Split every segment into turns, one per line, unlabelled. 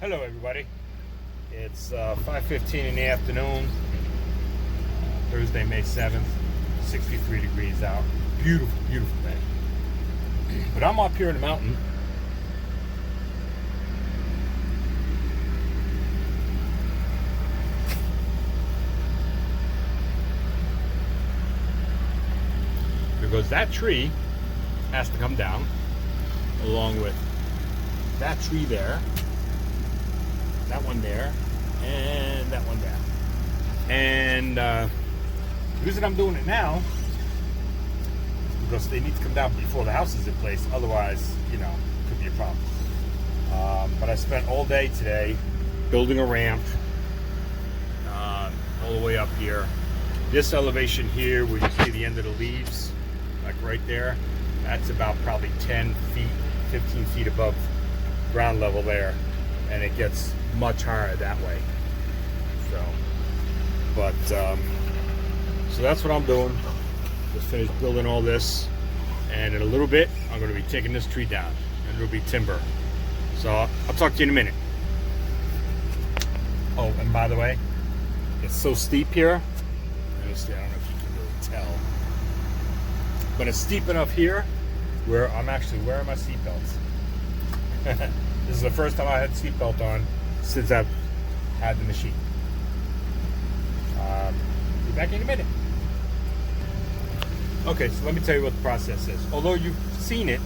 Hello everybody, it's 5:15 in the afternoon, Thursday, May 7th, 63 degrees out, beautiful, beautiful day. But I'm up here in the mountain, because that tree has to come down, along with that tree there, that one there, and that one there. And the reason I'm doing it now is because they need to come down before the house is in place. Otherwise, you know, it could be a problem. But I spent all day today building a ramp all the way up here. This elevation here, where you see the end of the leaves, like right there, that's about probably 10 feet, 15 feet above ground level there. And it gets much higher that way. So that's what I'm doing. Just finished building all this, and in a little bit I'm going to be taking this tree down, and it'll be timber. So I'll talk to you in a minute. Oh, and by the way, it's so steep here. Let me see, I don't know if you can really tell, but it's steep enough here where I'm actually wearing my seatbelts. This is the first time I had seatbelt on since I've had the machine. Be back in a minute. Okay, so let me tell you what the process is. Although you've seen it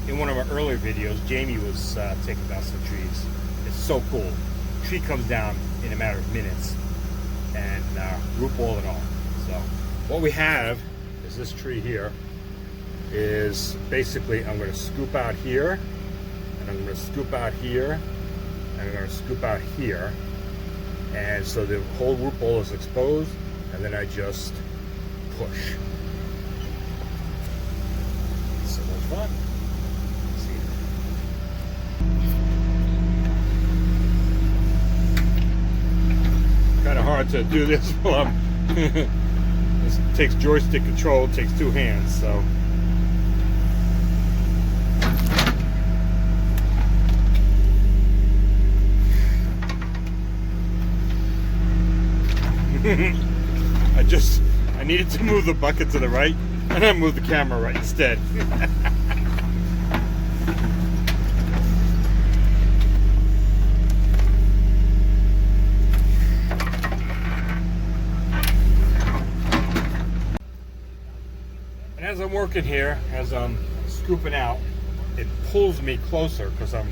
in one of our earlier videos, Jamie was taking down some trees. It's so cool. The tree comes down in a matter of minutes, and root ball and all. So what we have is this tree here. Is basically I'm going to scoop out here, and I'm going to scoop out here, and I'm going to scoop out here, and so the whole root ball is exposed, and then I just push. So much fun. Kind of hard to do this while I'm this takes joystick control, it takes two hands, so I needed to move the bucket to the right, and I moved the camera right instead. And as I'm working here, as I'm scooping out, it pulls me closer because I'm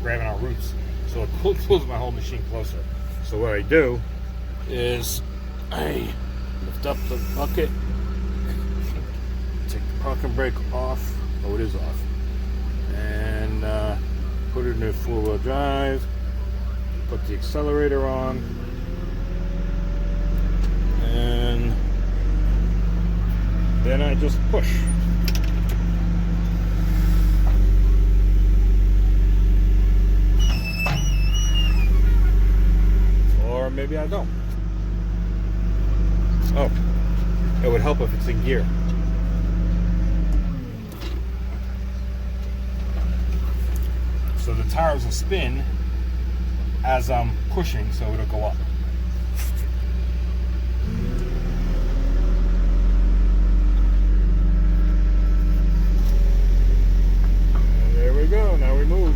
grabbing our roots. So it pulls my whole machine closer. So what I do is I lift up the bucket, take the parking brake off, oh it is off, and put it in the four-wheel drive, put the accelerator on, and then I just push. Or maybe I don't. Oh, it would help if it's in gear. So the tires will spin as I'm pushing, so it'll go up. And there we go, now we move.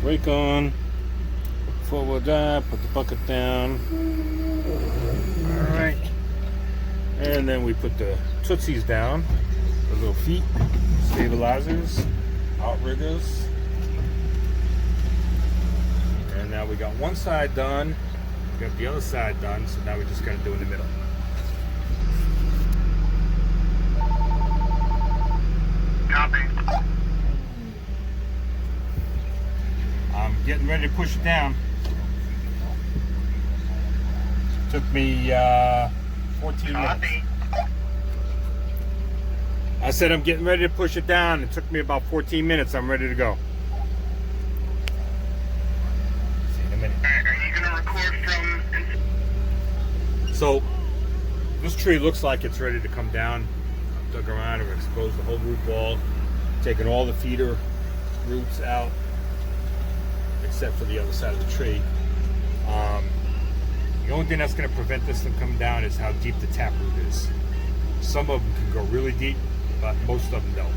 Brake on, four-wheel drive, put the bucket down. Alright. And then we put the tootsies down, the little feet, stabilizers, outriggers. And now we got one side done, we got the other side done, so now we just gotta do in the middle. Copy. I'm getting ready to push it down. Took me 14 minutes. I said I'm getting ready to push it down. It took me about 14 minutes. I'm ready to go. See you in a minute.
Are you going to record from...
So this tree looks like it's ready to come down. I've dug around and exposed the whole root ball, taken all the feeder roots out, except for the other side of the tree. The only thing that's going to prevent this from coming down is how deep the taproot is. Some of them can go really deep, but most of them don't.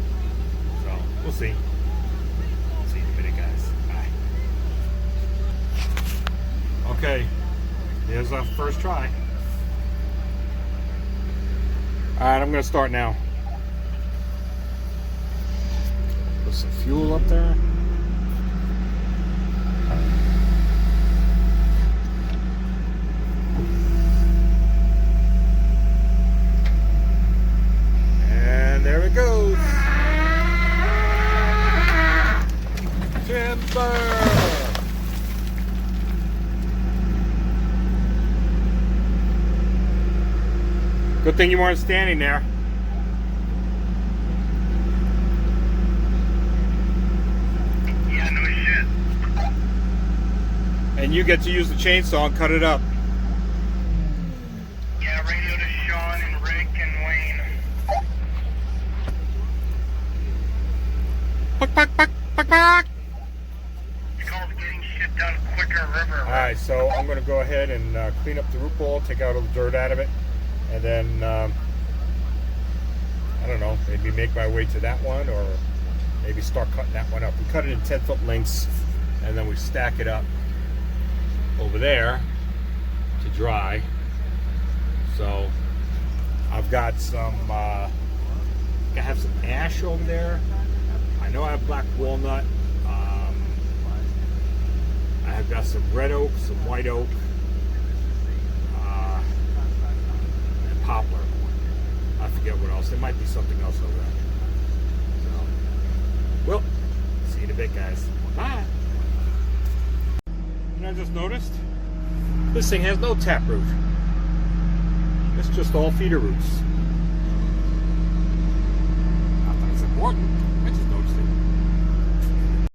So we'll see. See you in a minute, guys. Bye. Okay, here's our first try. All right, I'm going to start now. Put some fuel up there. And there it goes. Timber! Good thing you weren't standing there.
Yeah, no shit.
And you get to use the chainsaw and cut it up.
Yeah, radio to Sean and Rick and Wayne.
Puck, puck, puck, puck, puck.
It's called getting shit done quicker, River.
Alright, so I'm going to go ahead and clean up the root ball, take out all the dirt out of it, and then, I don't know, maybe make my way to that one, or maybe start cutting that one up. We cut it in 10-foot lengths, and then we stack it up over there to dry. So I've got some, I have some ash over there. I know I have black walnut. I have got some red oak, some white oak, and poplar. I forget what else. There might be something else over there. So, well, see you in a bit, guys. Bye. And I just noticed this thing has no taproot. It's just all feeder roots. Not that it's important. I just noticed it. And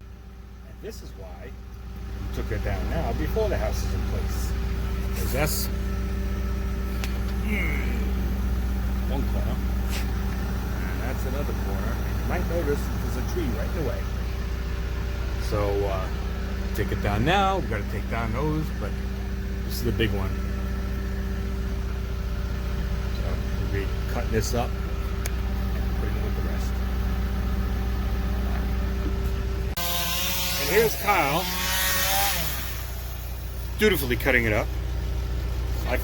this is why we took it down now before the house is in place. Because that's one corner. And that's another corner. And you might notice there's a tree right in the way. So take it down now. We've got to take down those, but this is the big one. So we'll be cutting this up and putting it with the rest. And here's Kyle dutifully cutting it up. I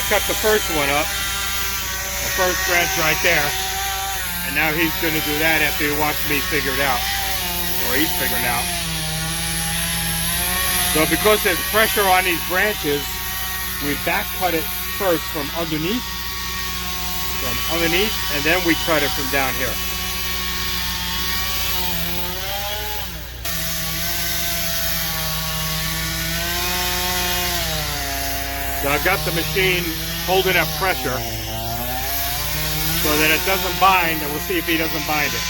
cut the first one up, the first branch right there, and now he's going to do that after he watched me figure it out, or he's figuring out. So because there's pressure on these branches, we back cut it first from underneath, and then we cut it from down here. So I've got the machine holding up pressure so that it doesn't bind, and we'll see if he doesn't bind it.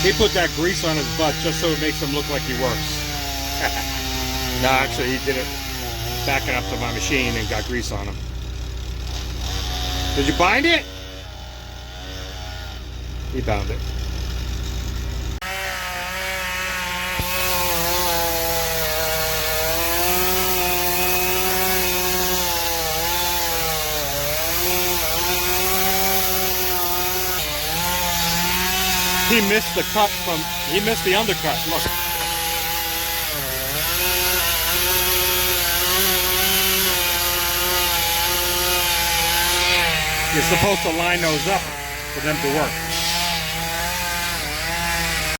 He put that grease on his butt just so it makes him look like he works. No, actually he did it backing up to my machine and got grease on him. Did you bind it? He bound it. He missed the cut he missed the undercut, look. You're supposed to line those up for them to work.